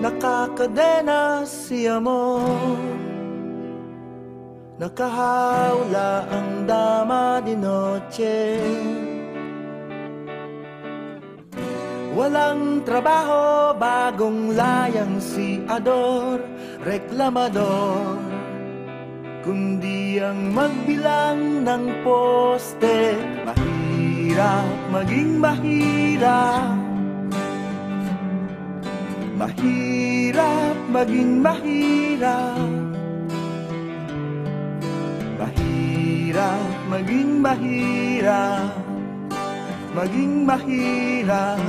Nakakadena si amor, nakahawla ang dama di noche. Walang trabaho, bagong layang si Ador, reklamador, kundi ang magbilang ng poste. Mahirap maging mahirap, mahirap maging mahirap, mahirap maging mahirap, maging mahirap,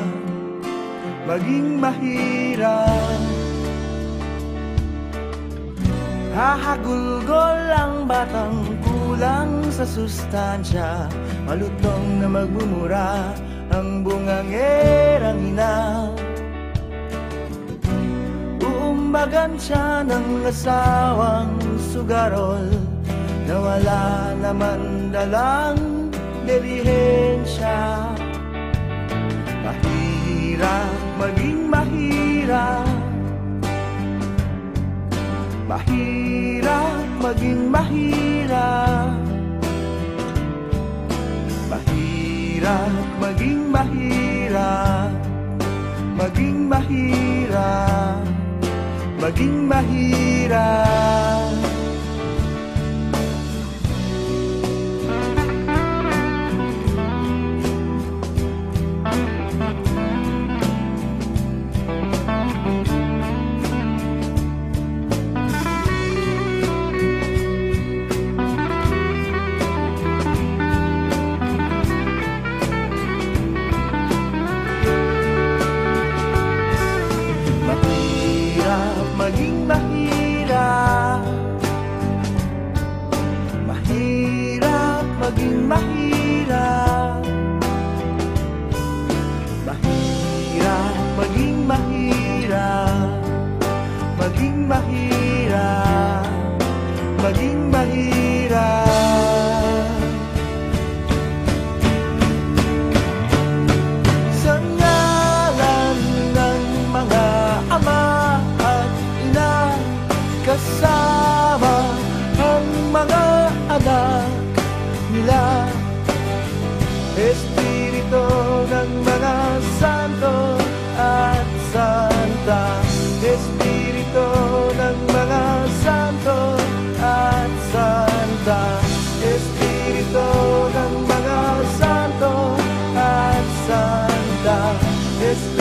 maging mahirap. Hahagulgol ang batang kulang sa sustansya, malutong na magmumura ang bungangerang ina. Uumbagan siya ng asawang sugarol na wala naman dalang delihensya. Mahirap maging mahirap, mahirap maging mahirap, mahirap maging mahirap, maging mahirap, maging mahirap. Maging mahirap, mahirap maging mahirap, mahirap maging mahirap, maging mahirap, maging mahirap. Sa ngalan ng mga ama, kasama ang mga anak nila, Espiritu ng mga santo at santa, Espiritu ng mga santo at santa, Espiritu ng mga santo at santa, Espiritu